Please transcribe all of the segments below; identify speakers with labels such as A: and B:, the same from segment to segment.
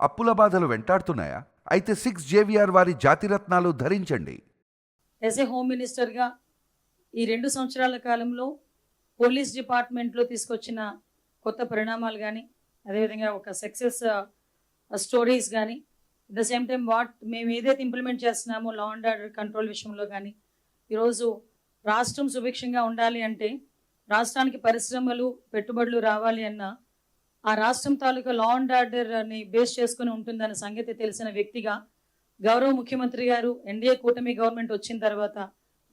A: అప్పుల బాధలు వెంటాడుతున్నాయా? అయితే 6JVR వారి జాతిరత్నాలు ధరించండి.
B: యాజ్ ఏ హోమ్ మినిస్టర్గా ఈ 2 సంవత్సరాల కాలంలో పోలీస్ డిపార్ట్మెంట్లో తీసుకొచ్చిన కొత్త పరిణామాలు కానీ, అదేవిధంగా ఒక సక్సెస్ స్టోరీస్ కానీ, అట్ ద సేమ్ టైం మేము ఏదైతే ఇంప్లిమెంట్ చేస్తున్నామో లా అండ్ ఆర్డర్ కంట్రోల్ విషయంలో కానీ, ఈరోజు రాష్ట్రం సుభిక్షంగా ఉండాలి అంటే, రాష్ట్రానికి పరిశ్రమలు పెట్టుబడులు రావాలి అన్న ఆ రాష్ట్రం తాలూకా లా అండ్ ఆర్డర్ని బేస్ చేసుకుని ఉంటుందన్న సంగతి తెలిసిన వ్యక్తిగా గౌరవ ముఖ్యమంత్రి గారు ఎన్డీఏ కూటమి గవర్నమెంట్ వచ్చిన తర్వాత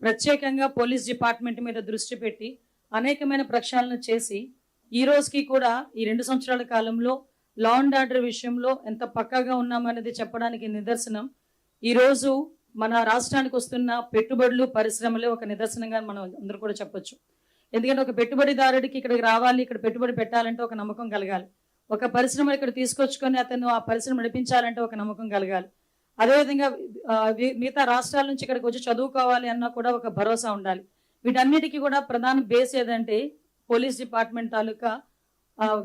B: ప్రత్యేకంగా పోలీస్ డిపార్ట్మెంట్ మీద దృష్టి పెట్టి అనేకమైన ప్రక్షాళన చేసి ఈ రోజుకి కూడా ఈ 2 సంవత్సరాల కాలంలో లా అండ్ ఆర్డర్ విషయంలో ఎంత పక్కాగా ఉన్నామనేది చెప్పడానికి నిదర్శనం ఈరోజు మన రాష్ట్రానికి వస్తున్న పెట్టుబడులు పరిశ్రమలే ఒక నిదర్శనంగా మనం అందరూ కూడా చెప్పొచ్చు. ఎందుకంటే ఒక పెట్టుబడిదారుడికి ఇక్కడికి రావాలి, ఇక్కడ పెట్టుబడి పెట్టాలంటే ఒక నమ్మకం కలగాలి. ఒక పరిశ్రమ ఇక్కడ తీసుకొచ్చుకొని అతను ఆ పరిశ్రమ నడిపించాలంటే ఒక నమ్మకం కలగాలి. అదేవిధంగా మిగతా రాష్ట్రాల నుంచి ఇక్కడికి వచ్చి చదువుకోవాలి అన్నా కూడా ఒక భరోసా ఉండాలి. వీటన్నిటికీ కూడా ప్రధాన బేస్ ఏదంటే పోలీస్ డిపార్ట్మెంట్ తాలూకా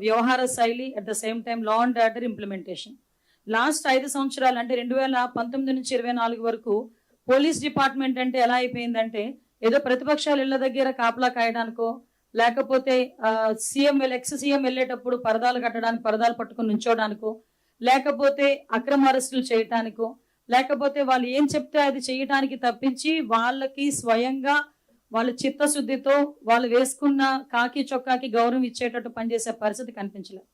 B: వ్యవహార శైలి, at the same time law and order implementation. Last 5 సంవత్సరాలు అంటే 2019 నుంచి 24 వరకు పోలీస్ డిపార్ట్మెంట్ అంటే ఎలా అయిపోయిందంటే ఏదో ప్రతిపక్షాలు ఇళ్ల దగ్గర కాపలా కాయడానికో, లేకపోతే ఎక్స్ సీఎం వెళ్ళేటప్పుడు పరదాలు కట్టడానికి పరదాలు పట్టుకుని నుంచోడానికో, లేకపోతే అక్రమ అరెస్టులు చేయటానికో, లేకపోతే వాళ్ళు ఏం చెప్తే అది చేయటానికి తప్పించి వాళ్ళకి స్వయంగా వాళ్ళ చిత్తశుద్ధితో వాళ్ళు వేసుకున్న కాకి చొక్కాకి గౌరవం ఇచ్చేటట్టు పనిచేసే పరిస్థితి కనిపించలేదు.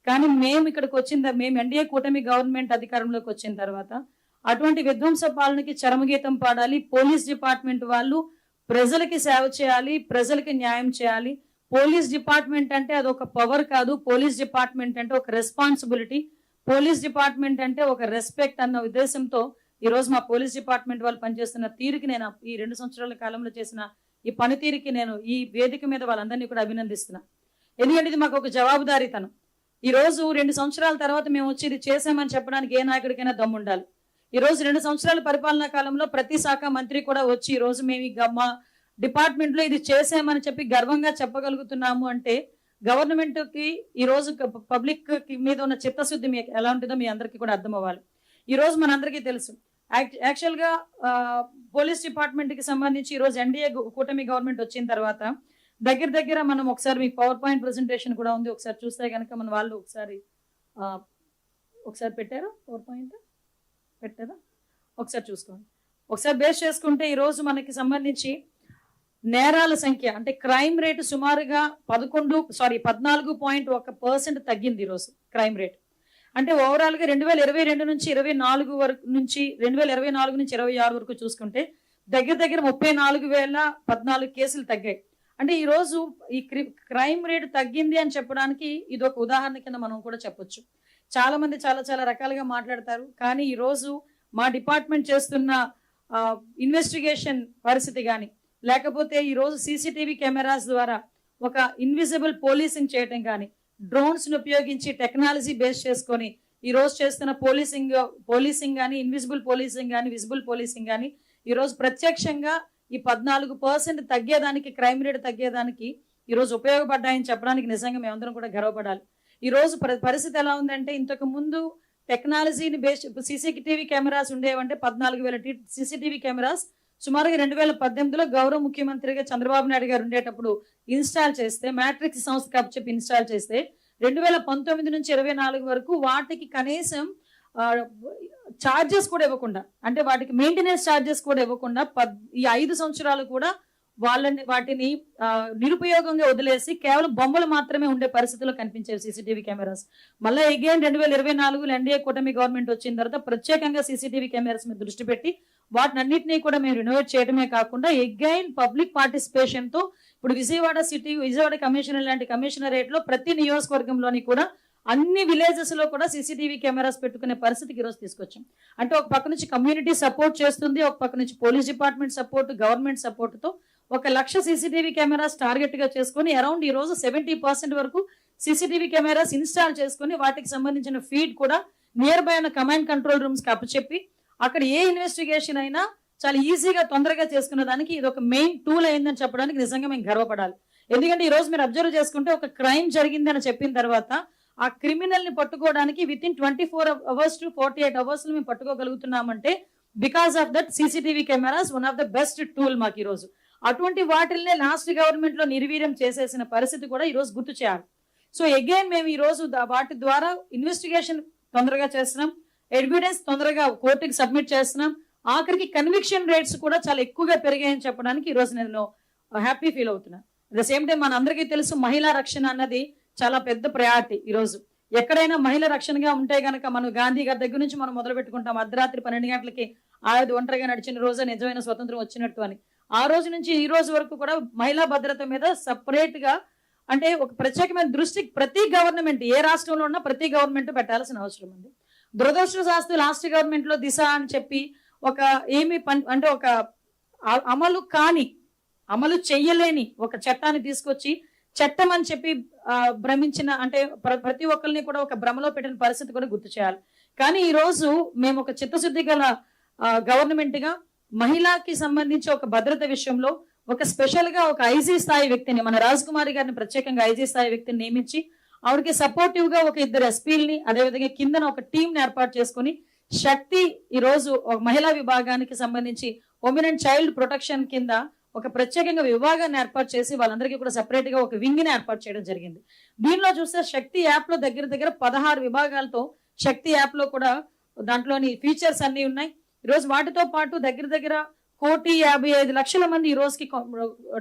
B: కానీ మేము ఎన్డీఏ కూటమి గవర్నమెంట్ అధికారంలోకి వచ్చిన తర్వాత అటువంటి విధ్వంస పాలనకి చరమగీతం పాడాలి. పోలీస్ డిపార్ట్మెంట్ వాళ్ళు ప్రజలకి సేవ చేయాలి, ప్రజలకి న్యాయం చేయాలి. పోలీస్ డిపార్ట్మెంట్ అంటే అదొక పవర్ కాదు, పోలీస్ డిపార్ట్మెంట్ అంటే ఒక రెస్పాన్సిబిలిటీ, పోలీస్ డిపార్ట్మెంట్ అంటే ఒక రెస్పెక్ట్ అన్న ఉద్దేశంతో ఈరోజు మా పోలీస్ డిపార్ట్మెంట్ వాళ్ళు పనిచేస్తున్న తీరుకి నేను ఈ 2 సంవత్సరాల కాలంలో చేసిన ఈ పనితీరుకి నేను ఈ వేదిక మీద వాళ్ళందరినీ కూడా అభినందిస్తున్నా. ఎందుకంటే ఇది మాకు ఒక జవాబుదారీతనం. ఈరోజు 2 సంవత్సరాల తర్వాత మేము వచ్చి ఇది చేసామని చెప్పడానికి ఏ నాయకుడికైనా దమ్ము ఉండాలి. ఈరోజు 2 సంవత్సరాల పరిపాలనా కాలంలో ప్రతి శాఖ మంత్రి కూడా వచ్చి ఈరోజు మేము మా డిపార్ట్మెంట్లో ఇది చేసామని చెప్పి గర్వంగా చెప్పగలుగుతున్నాము అంటే గవర్నమెంట్కి ఈరోజు పబ్లిక్ మీద ఉన్న చిత్తశుద్ధి మీకు ఎలా ఉంటుందో మీ అందరికీ కూడా అర్థం అవ్వాలి. ఈరోజు మనందరికీ తెలుసు యాక్చువల్గా పోలీస్ డిపార్ట్మెంట్కి సంబంధించి ఈరోజు ఎన్డీఏ కూటమి గవర్నమెంట్ వచ్చిన తర్వాత దగ్గర మనం ఒకసారి మీకు పవర్ పాయింట్ ప్రెజెంటేషన్ కూడా ఉంది, ఒకసారి చూస్తే కనుక మన వాళ్ళు ఒకసారి పెట్టారా? పవర్ పాయింట్ పెట్టారా? ఒకసారి చూసుకోండి. ఒకసారి బేస్ చేసుకుంటే ఈరోజు మనకి సంబంధించి నేరాల సంఖ్య అంటే క్రైమ్ రేటు సుమారుగా 14.1% తగ్గింది ఈరోజు క్రైమ్ రేట్. అంటే ఓవరాల్గా 2022 నుంచి 24 వరకు నుంచి 2024 నుంచి 26 వరకు చూసుకుంటే దగ్గర 34,014 కేసులు తగ్గాయి. అంటే ఈరోజు ఈ క్రైమ్ రేటు తగ్గింది అని చెప్పడానికి ఇది ఒక ఉదాహరణ కింద మనం కూడా చెప్పొచ్చు. చాలా మంది చాలా రకాలుగా మాట్లాడతారు, కానీ ఈరోజు మా డిపార్ట్మెంట్ చేస్తున్న ఇన్వెస్టిగేషన్ పరిస్థితి కానీ, లేకపోతే ఈరోజు సీసీటీవీ కెమెరాస్ ద్వారా ఒక ఇన్విజిబుల్ పోలీసింగ్ చేయటం కానీ, డ్రోన్స్ని ఉపయోగించి టెక్నాలజీ బేస్ చేసుకొని ఈరోజు చేస్తున్న పోలీసింగ్ కానీ, ఇన్విజిబుల్ పోలీసింగ్ కానీ, విజిబుల్ పోలీసింగ్ కానీ ఈరోజు ప్రత్యక్షంగా ఈ 14% తగ్గేదానికి, క్రైమ్ రేట్ తగ్గేదానికి ఈరోజు ఉపయోగపడ్డాయని చెప్పడానికి నిజంగా మేమందరం కూడా గర్వపడాలి. ఈరోజు పరిస్థితి ఎలా ఉందంటే ఇంతకు ముందు టెక్నాలజీని బేస్ సీసీటీవీ కెమెరాస్ ఉండేవంటే 14,000 సీసీటీవీ కెమెరాస్ సుమారుగా 2018లో గౌరవ ముఖ్యమంత్రిగా చంద్రబాబు నాయుడు గారు ఉండేటప్పుడు ఇన్స్టాల్ చేస్తే, మ్యాట్రిక్స్ సంస్థకి అప్పచెప్పి ఇన్స్టాల్ చేస్తే 2019 నుంచి 24 వరకు వాటికి కనీసం ఛార్జెస్ కూడా ఇవ్వకుండా, అంటే వాటికి మెయింటెనెన్స్ ఛార్జెస్ కూడా ఇవ్వకుండా ఈ 5 సంవత్సరాలు కూడా వాటిని నిరుపయోగంగా వదిలేసి కేవలం బొమ్మలు మాత్రమే ఉండే పరిస్థితుల్లో కనిపించేవి సీసీటీవీ కెమెరాస్. మళ్ళీ అగైన్ 2024లో ఎన్డీఏ కూటమి గవర్నమెంట్ వచ్చిన తర్వాత ప్రత్యేకంగా సీసీటీవీ కెమెరాస్ మీద దృష్టి పెట్టి వాటిని అన్నింటినీ కూడా మేము రినోవేట్ చేయడమే కాకుండా అగైన్ పబ్లిక్ పార్టిసిపేషన్తో ఇప్పుడు విజయవాడ కమిషనర్ లాంటి కమిషనరేట్లో ప్రతి నియోజకవర్గంలోని కూడా అన్ని విలేజెస్ లో కూడా సీసీటీవీ కెమెరాస్ పెట్టుకునే పరిస్థితికి ఈరోజు తీసుకొచ్చాం. అంటే ఒక పక్క నుంచి కమ్యూనిటీ సపోర్ట్ చేస్తుంది, ఒక పక్క నుంచి పోలీస్ డిపార్ట్మెంట్ సపోర్ట్, గవర్నమెంట్ సపోర్ట్తో 1,00,000 సీసీటీవీ కెమెరాస్ టార్గెట్ గా చేసుకుని అరౌండ్ ఈ రోజు 70% వరకు సీసీటీవీ కెమెరాస్ ఇన్స్టాల్ చేసుకుని వాటికి సంబంధించిన ఫీడ్ కూడా నియర్ బై ఉన్న కమాండ్ కంట్రోల్ రూమ్స్ కి అప్పచెప్పి అక్కడ ఏ ఇన్వెస్టిగేషన్ అయినా చాలా ఈజీగా తొందరగా చేసుకునే దానికి ఇది ఒక మెయిన్ టూల్ అయిందని చెప్పడానికి నిజంగా మేము గర్వపడాలి. ఎందుకంటే ఈ రోజు మీరు అబ్జర్వ్ చేసుకుంటే ఒక క్రైమ్ జరిగిందని చెప్పిన తర్వాత ఆ క్రిమినల్ ని పట్టుకోవడానికి within 24 hours to 48 hours మేము పట్టుకోగలుగుతున్నామంటే because of that CCTV cameras one of the best tool మాకు ఈ రోజు. అటువంటి వాటిల్నే లాస్ట్ గవర్నమెంట్ లో నిర్వీర్యం చేసేసిన పరిస్థితి కూడా ఈ రోజు గుర్తు చేయాలి. సో అగైన్ మేము ఈ రోజు వాటి ద్వారా ఇన్వెస్టిగేషన్ తొందరగా చేస్తున్నాం, ఎవిడెన్స్ తొందరగా కోర్టుకి సబ్మిట్ చేస్తున్నాం, ఆఖరికి కన్విక్షన్ రేట్స్ కూడా చాలా ఎక్కువగా పెరిగాయని చెప్పడానికి ఈ రోజు నేను హ్యాపీ ఫీల్ అవుతున్నాను. అట్ ద సేమ్ టైం మన అందరికీ తెలుసు మహిళా రక్షణ అన్నది చాలా పెద్ద ప్రయారిటీ. ఈ రోజు ఎక్కడైనా మహిళా రక్షణగా ఉంటే గనక మనం గాంధీ గారి దగ్గర నుంచి మనం మొదలు పెట్టుకుంటాం. అర్ధరాత్రి 12 గంటలకి ఆయుధ ఒంటరిగా నడిచిన రోజే నిజమైన స్వతంత్రం వచ్చినట్టు అని. ఆ రోజు నుంచి ఈ రోజు వరకు కూడా మహిళా భద్రత మీద సపరేట్ గా అంటే ఒక ప్రత్యేకమైన దృష్టి ప్రతి గవర్నమెంట్ ఏ రాష్ట్రంలో ఉన్నా ప్రతి గవర్నమెంట్ పెట్టాల్సిన అవసరం ఉంది. దురదృష్టశాస్తు లాస్ట్ గవర్నమెంట్ లో దిశ అని చెప్పి ఒక అంటే ఒక అమలు చెయ్యలేని ఒక చట్టాన్ని తీసుకొచ్చి చట్టం అని చెప్పి భ్రమించిన అంటే ప్రతి ఒక్కరిని కూడా ఒక భ్రమలో పెట్టిన పరిస్థితి కూడా గుర్తు చేయాలి. కానీ ఈ రోజు మేము ఒక చిత్తశుద్ధి గల గవర్నమెంట్ గా మహిళకి సంబంధించి ఒక భద్రత విషయంలో ఒక స్పెషల్ గా ఒక ఐజీ స్థాయి వ్యక్తిని మన రాజకుమారి గారిని ప్రత్యేకంగా ఐజీ స్థాయి వ్యక్తిని నియమించి ఆవిడకి సపోర్టివ్ గా ఒక 2 ఎస్పీలని అదేవిధంగా కిందన ఒక టీం ఏర్పాటు చేసుకుని శక్తి ఈ రోజు మహిళా విభాగానికి సంబంధించి ఉమెన్ అండ్ చైల్డ్ ప్రొటెక్షన్ కింద ఒక ప్రత్యేకంగా విభాగాన్ని ఏర్పాటు చేసి వాళ్ళందరికీ కూడా సెపరేట్ గా ఒక వింగ్ ని ఏర్పాటు చేయడం జరిగింది. దీనిలో చూస్తే శక్తి యాప్ లో దగ్గర 16 విభాగాలతో శక్తి యాప్ లో కూడా దాంట్లోని ఫీచర్స్ అన్ని ఉన్నాయి. ఈ రోజు వాటితో పాటు దగ్గర 1,55,00,000 మంది ఈ రోజుకి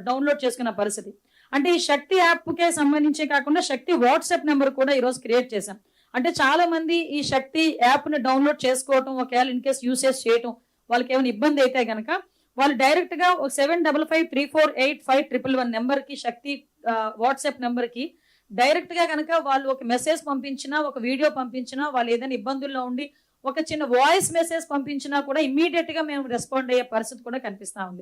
B: డౌన్లోడ్ చేసుకున్న పరిస్థితి. అంటే ఈ శక్తి యాప్ కే సంబంధించే కాకుండా శక్తి వాట్సాప్ నెంబర్ కూడా ఈ రోజు క్రియేట్ చేశాం. అంటే చాలా మంది ఈ శక్తి యాప్ ని డౌన్లోడ్ చేసుకోవటం ఒకవేళ ఇన్ కేస్ యూసేజ్ చేయటం వాళ్ళకి ఏమైనా ఇబ్బంది అయితే గనక వాళ్ళు డైరెక్ట్ గా 7553485111 నెంబర్ కి శక్తి వాట్సాప్ నెంబర్ కి డైరెక్ట్ గా కనుక వాళ్ళు ఒక మెసేజ్ పంపించినా ఒక వీడియో పంపించినా వాళ్ళు ఏదైనా ఇబ్బందుల్లో ఉండి ఒక చిన్న వాయిస్ మెసేజ్ పంపించినా కూడా ఇమ్మీడియట్ గా మేము రెస్పాండ్ అయ్యే పరిస్థితి కూడా కనిపిస్తా ఉంది.